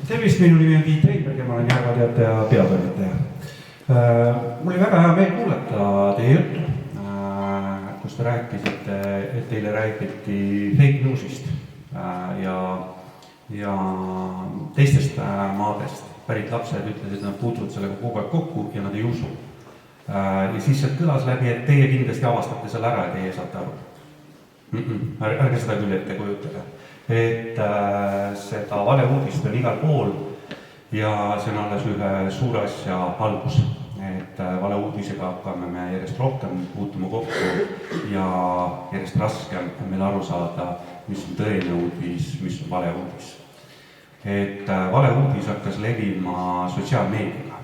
Tervist, minu nimi on Tiit Reinberg ja ma olen Järva-Teataja peatoimetaja. Mul oli väga hea meel kuulata teie juttu, kus te rääkisite, et teile räägiti fake newsist ja teistest maadest pärit lapsed ütlesid, et nad puutuvad sellega kogu aeg kokku ja nad ei usu. Ja siis sealt kõlas läbi, et teie kindlasti avastate selle ära ja teie saate aru. Ärge seda küll ette kujutada. Et seda valeuudist on igal pool ja see on alles ühe suure asja algus. Et valeuudisega hakkame me järjest rohkem puutuma kokku ja järjest raskem on meil aru saada, mis on tõeline uudis, mis on valeuudis. Et valeuudis hakkas levima sotsiaalmeediaga,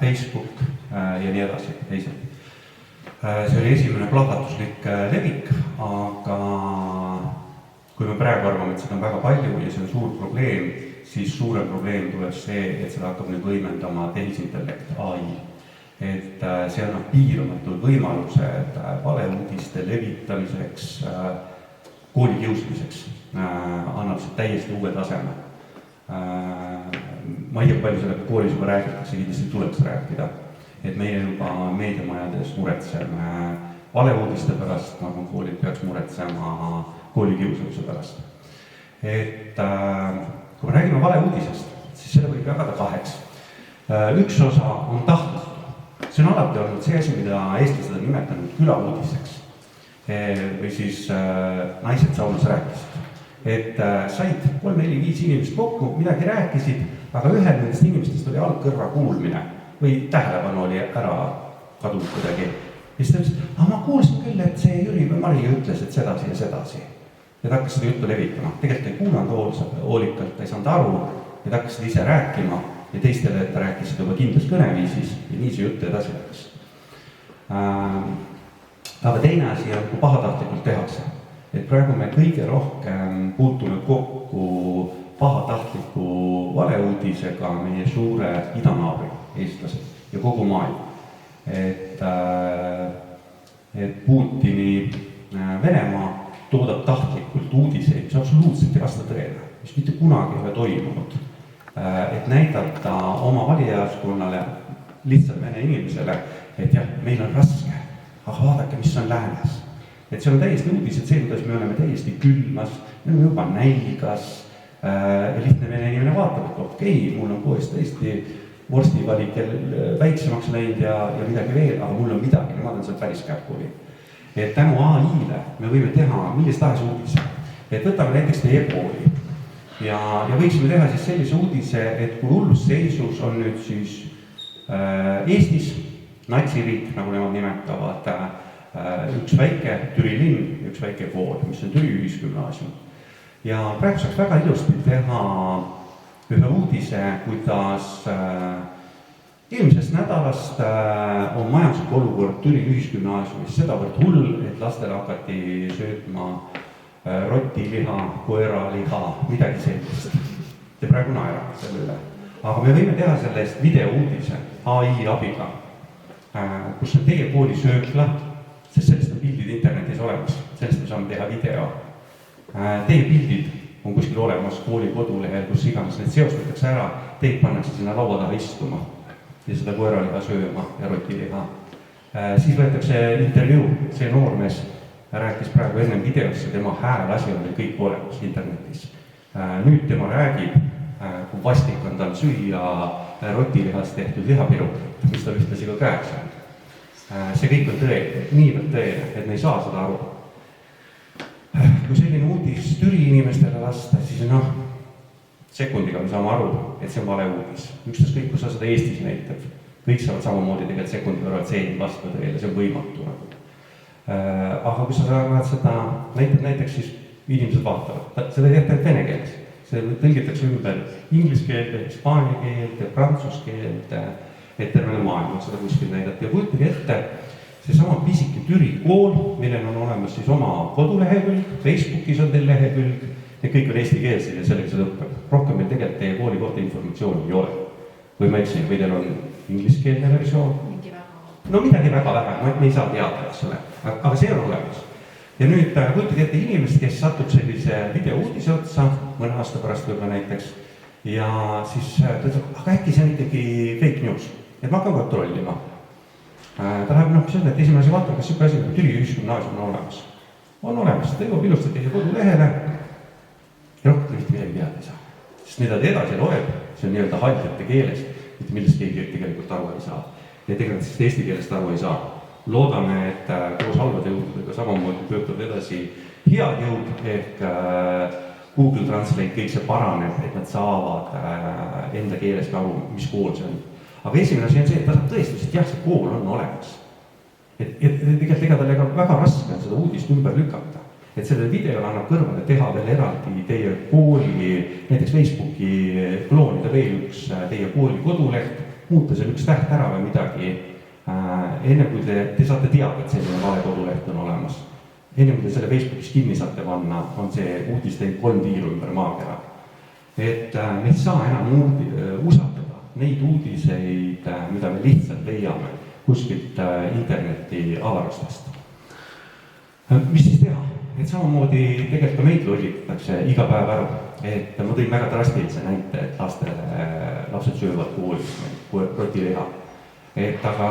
Facebook ja nii edasi, teised. See oli esimene plahvatuslik levik, aga kui me praegu arvame, et seda on väga palju ja see on suur probleem, siis suurem probleem tuleb see, et seda hakkab nüüd võimendama tehisintellekt, AI. Et see annab piiramatud võimalused valeuudiste levitamiseks, koolikiusamiseks, annab see täiesti uue taseme. Ma ei tea, palju sellega koolis juba räägitakse, kindlasti tuleks rääkida, et meie juba meediamajades muretseme valeuudiste pärast, nagu koolid peaks muretsema koolikiusamise pärast. Et kui me räägime valeuudisest, siis selle võib jagada kaheks. Üks osa on tahtlik. See on alati olnud see asi, mida eestlased on nimetanud külauudiseks. Või siis naised saunas rääkisid. Et said 3-4-5 inimest kokku, midagi rääkisid, aga ühel nendest inimestest oli algkõrva kuulmine või tähelepanu oli ära kadunud kuidagi. Ja siis ta ütles, ma kuulsin küll, et see Jüri või Mari ütles, et sedasi ja sedasi. Ja ta hakkas seda juttu levitama. Tegelikult ei kuulanud hoolikalt, ta ei saanud aru, ja ta hakkas seda ise rääkima ja teistele, et ta rääkis seda juba kindlas kõneviisis ja nii see juttu edasi läks. Aga teine asi on, kui pahatahtlikult tehakse. Et praegu me kõige rohkem puutunud kokku pahatahtliku valeuudisega meie suure idanaabri eestlased ja kogu maailm. Et Putini Venemaa toodab tahtlikult uudiseid, mis absoluutselt ei vasta tõele, mis mitte kunagi ei ole toimunud. Et näidata oma valijaskonnale, lihtsalt vene inimesele, et jah, meil on raske, aga vaadake, mis on läänes. Et see on täiesti uudised see, kuidas me oleme täiesti külmas, me oleme juba nälgas ja lihtne vene inimene vaatab, et okei, mul on poes tõesti vorstivalik väiksemaks läinud ja midagi veel, aga mul on midagi, nemad on seal päris käpuli. Et tänu AI-le me võime teha millist tahes uudise. Et võtame näiteks teie kooli ja võiksime teha siis sellise uudise, et kui hullus seisus on nüüd siis Eestis natsiriik, nagu nemad nimetavad, üks väike Türi linn ja üks väike kool, mis on Türi ühisgümnaasium. Ja praegu saaks väga ilusti teha ühe uudise, kuidas eelmisest nädalast on majanduslik olukord Türi ühisgümnaasiumis sedavõrd hull, et lastele hakati söötma rotiliha, koeraliha, midagi sellist. Te praegu naerate selle üle. Aga me võime teha sellest videouudise AI abiga, kus on teie kooli söökla, sest sellest on pildid internetis olemas, sellest me saame teha video. Teie pildid on kuskil olemas kooli kodulehel, kus iganes need seostatakse ära, teid pannakse sinna laua taha istuma ja seda koeraliha sööma ja rotiliha. Siis võetakse intervjuu, see noormees rääkis praegu ennem videosse, tema häälasi on kõik olemas internetis. Nüüd tema räägib, kui vastik on tal süüa rotilihast tehtud lihapiru, mis ta ühtlasi ka käeks on. See kõik on tõeline, niivõrd tõeline, et me ei saa seda aru. Kui selline uudis Türi inimestele lasta, siis sekundiga me saame aru, et see on vale uudis. Ükstas kõik, kui sa seda Eestis näitab, kõik saavad samamoodi tegelikult sekundiga aru, et see ei vasta tõele, see on võimatu. Aga kui sa saad seda näiteks, siis inimesed vaatavad. Seda ei tehta vene keeles. See tõlgitakse ümber inglise keelde, hispaania keelde, prantsuse keelde, et terve maailm seda kuskil näidata. Ja kujutage ette, see sama pisike Türi kool, millel on olemas siis oma kodulehekülg, Facebookis on teil lehekülg, ja kõik on eestikeelsed ja sellega seda õppeb. Rohkem meil tegelikult teie kooli kohta informatsiooni ei ole. Või ma ütlesin, või teil on ingliskeelne versioon? No midagi väga vähe, me ei saa teada, eks ole, aga see on olemas. Ja nüüd kujutage ette inimest, kes satub sellise videouudise otsa, mõne aasta pärast võib-olla näiteks, ja siis ta ütleb, aga äkki see on ikkagi fake news, et ma hakkan kontrollima. Ta läheb, mis öelda, et esimene asi vaatama, kas siuke asi nagu Türi ühisgümnaasium on olemas. On olemas, ta jõuab ilusti teie kodulehele ja rohkem mitte midagi teada ei saa. Sest mida ta edasi loeb, see on nii-öelda haljate keeles, mitte millest keegi tegelikult aru ei saa. Ja tegelikult sest eesti keelest aru ei saa. Loodame, et koos halvade jõududega samamoodi töötab edasi head jõud ehk Google Translate, kõik see paraneb, et nad saavad enda keeles ka aru, mis kool see on. Aga esimene asi on see, et ta saab tõestus, et jah, see kool on olemas. Et tegelikult tal väga raske on seda uudist ümber lükata. Et sellele videole annab kõrvale teha veel eraldi teie kooli, näiteks Facebooki kloonida veel üks teie kooli koduleht, muuta seal üks täht ära või midagi, enne kui te saate teada, et selline vale koduleht on olemas. Enne kui te selle Facebookis kinni saate panna, on see uudis teid 3 tiiru ümber maakera. Et me ei saa enam usaldada neid uudiseid, mida me lihtsalt leiame kuskilt interneti avarustest. Mis siis teha? Et samamoodi tegelikult ka meid lollitatakse iga päev ära. Et ma tõin väga drastilise näite, et lapsed söövad koolis rotileha. Et aga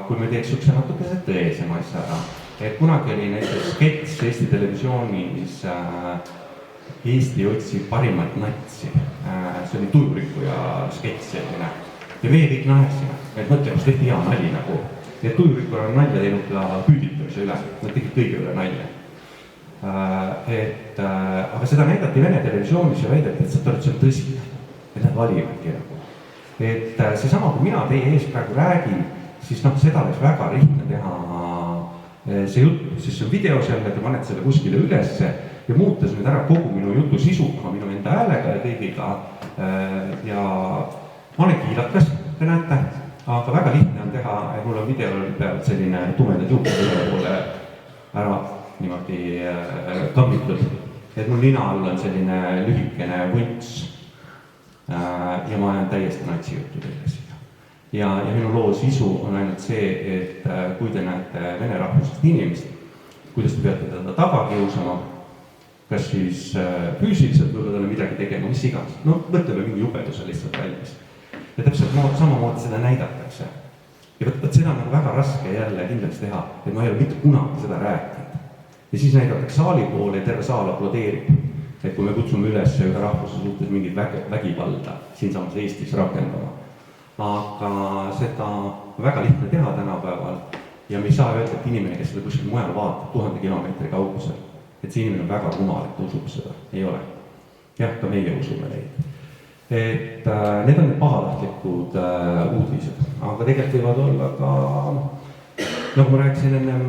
kui me teeks üks natukese tõesema asja ära, et kunagi oli näiteks skets Eesti Televisioonis Eesti otsib parimat natsi. See oli tujurikkuja skets selline. Ja meie kõik naersime, et mõtleme, kus tehti hea nali nagu. Et tujurikkuja on nalja teinud ka hüüditamise üle, nad tegid kõige üle nalja. Aga seda näidati Vene televisioonis ja väideti, et see on tõsi, et nad valivadki nagu. Et seesama, kui mina teie ees praegu räägin, siis seda oleks väga lihtne teha see jutt, siis see on videos jälle, te panete selle kuskile ülesse ja muutes nüüd ära kogu minu jutu sisuga, minu enda häälega ja kõigiga. Ja ma olen kiilakas, te näete, aga väga lihtne on teha, et mul on videol peal selline tumedad juhkud üle poole ära niimoodi kammitud. Et mul nina all on selline lühikene vunts ja ma olen täiesti natsijuttu teile siia. Ja minu loo sisu on ainult see, et kui te näete vene rahvusest inimest, kuidas te peate teda taga kiusama, kas siis füüsiliselt võib-olla talle midagi tegema, mis iganes. No võtame mingi jubeduse lihtsalt valmis. Ja täpselt samamoodi seda näidatakse. Ja võt seda on väga raske jälle kindlaks teha, et ma ei ole mitte kunagi seda rääkinud. Ja siis näidatakse saali poole ja terve saal aplodeerib. Et kui me kutsume üles ühe rahvuse suhtes mingit vägivalda siinsamas Eestis rakendama. Aga seda on väga lihtne teha tänapäeval ja me ei saa öelda, et inimene, kes seda kuskil mujal vaatab 1000 kilomeetri kaugusel, et see inimene on väga rumal, et usub seda. Ei ole. Jah, ka meie usume neid. Et need on need pahatahtlikud uudised, aga tegelikult võivad olla ka, nagu ma rääkisin ennem,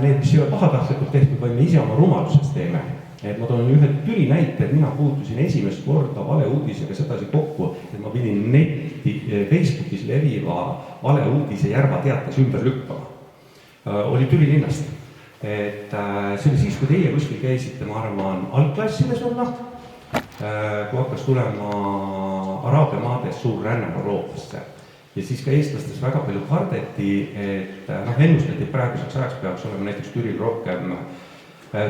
need, mis ei ole pahatahtlikult tehtud, vaid me ise oma rumalusest teeme. Et ma toon ühe Türi näite, et mina puutusin esimest korda valeuudisega sedasi kokku, et ma pidin Facebookis leviva valeuudise Järva teates ümber lükkama. Oli Türi linnast. Et see oli siis, kui teie kuskil käisite, ma arvan, algklassides olla, kui hakkas tulema Araabia maades suur ränne Euroopasse. Ja siis ka eestlastes väga palju kardeti, et ennustati praeguseks ajaks peaks olema näiteks Türil rohkem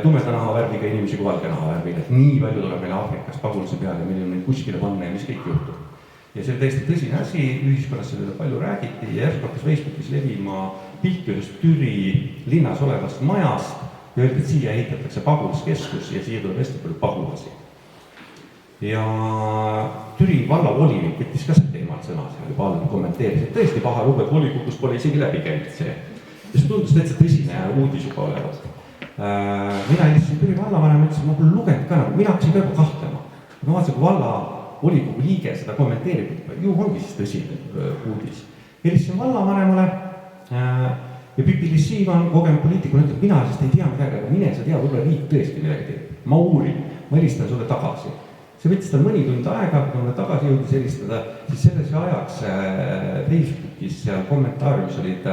tumeda nahavärviga inimesi kui valge nahavärviga, et nii palju tuleb meile Aafrikast pagulase peale, meil on neid kuskile panna ja mis kõik juhtub. Ja see oli täiesti tõsine asi, ühiskonnas sellele palju räägiti ja järsku hakkas Facebookis levima pilt ühest Türi linnas olevast majast ja öeldi, et siia ehitatakse pagulaskeskus ja siia tuleb hästi palju pagulasi. Ja Türi vallavolinik võttis ka see teemal sõna, see juba all kommenteeris, et tõesti paha lugu, et volikogus pole isegi läbi käinud see. Ja see tundus täitsa tõsine uudis juba olevat. Mina helistasin Türi vallavanem, ütlesin, ma pole lugenud ka nagu, mina hakkasin ka juba kahtlema. Ma vaatasin, kui valla volikogu liige seda kommenteerib, ju ongi siis tõsine uudis. Helistasin vallavanemale ja Pipi Lissiivan kogenud poliitikuna ütleb, mina sest ei tea midagi, aga mine sa tea, võib-olla riik tõesti midagi teeb. Ma uurin, ma helistan sulle tagasi. See võttis tal mõni tund aega, kui mulle tagasi jõudis helistada, siis selles ajaks Facebookis seal kommentaariumis olid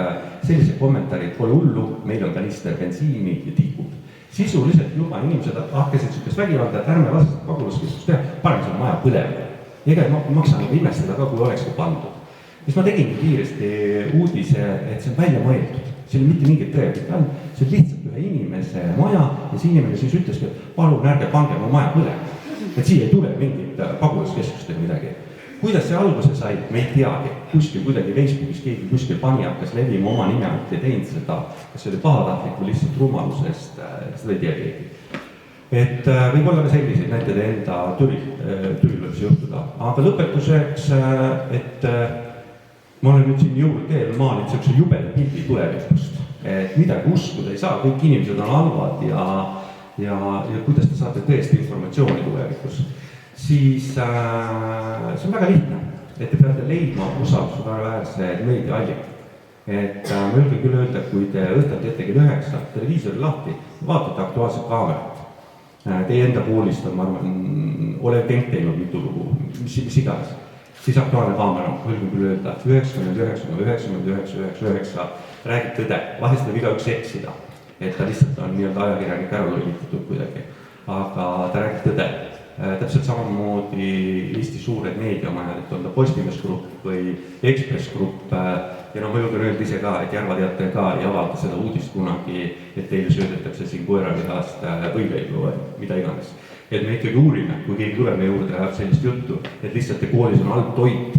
sellised kommentaarid, pole hullu, meil on kanister bensiini ja tikub. Sisuliselt juba inimesed hakkasid sükest vägivalda, et ärme lase seda pagulaskeskust teha, parem selle maja põlema. Ega ei maksa nagu imestada ka, kui oleks pandud. Siis ma tegingi kiiresti uudise, et see on välja mõeldud. See oli mitte mingit tõepit, see on lihtsalt ühe inimese maja ja see inimene siis ütleski, et palun ärge pange mu maja põlema. Et siia ei tule mingit pagulaskeskust või midagi. see alguse sai, me ei teagi. Kuskil kuidagi Facebookis keegi kuskil pani hakkas levima oma nime, ei teinud seda, kas see oli pahatahtlik või lihtsalt rumalusest, seda ei tea keegi. Et võib olla ka selliseid näiteid enda tülil võib see juhtuda. Aga lõpetuseks, et ma olen nüüd siin jõulukeel maalinud sellise jubeda pildi tulevikust. Et midagi uskuda ei saa, kõik inimesed on halvad ja kuidas te saate tõesti informatsiooni tulevikus. Siis see on väga lihtne, et te peate leidma usaldusväärsed meediaallikad. Et ma julgen küll öelda, et kui te õhtul ette kell 9 televiisori lahti, vaatate Aktuaalset Kaamerat. Teie enda koolist on, ma arvan, Olev Kenk teinud mitu lugu, mis iganes. Siis Aktuaalne Kaamera, ma julgen küll öelda, 99,99,99 räägib tõde. Vahest võib igaüks eksida, et ta lihtsalt on nii-öelda ajakirjanik ära lõimitatud kuidagi. Aga ta räägib tõde. Täpselt samamoodi Eesti suured meediamajad, et on ta Postimees Grupp või Ekspress Grupp. Ja ma julgen öelda ise ka, et Järva Teataja ka ei avalda seda uudist kunagi, et teile söödetakse siin koeralihast võileibu või mida iganes. Et me ikkagi uurime, kui keegi tuleb meie juurde ja ajab sellist juttu, et lihtsalt koolis on halb toit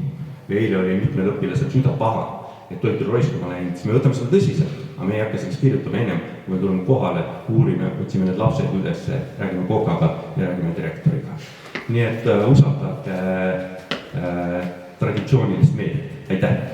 või eile oli mitmel õpilasel süda paha, et toit on roiskuma läinud, siis me võtame seda tõsiselt, aga me ei hakka selleks kirjutama ennem, kui me tuleme kohale, uurime, otsime need lapsed üles, räägime kokaga ja räägime direktoriga. Nii et usaldage traditsioonilist meediat. Aitäh!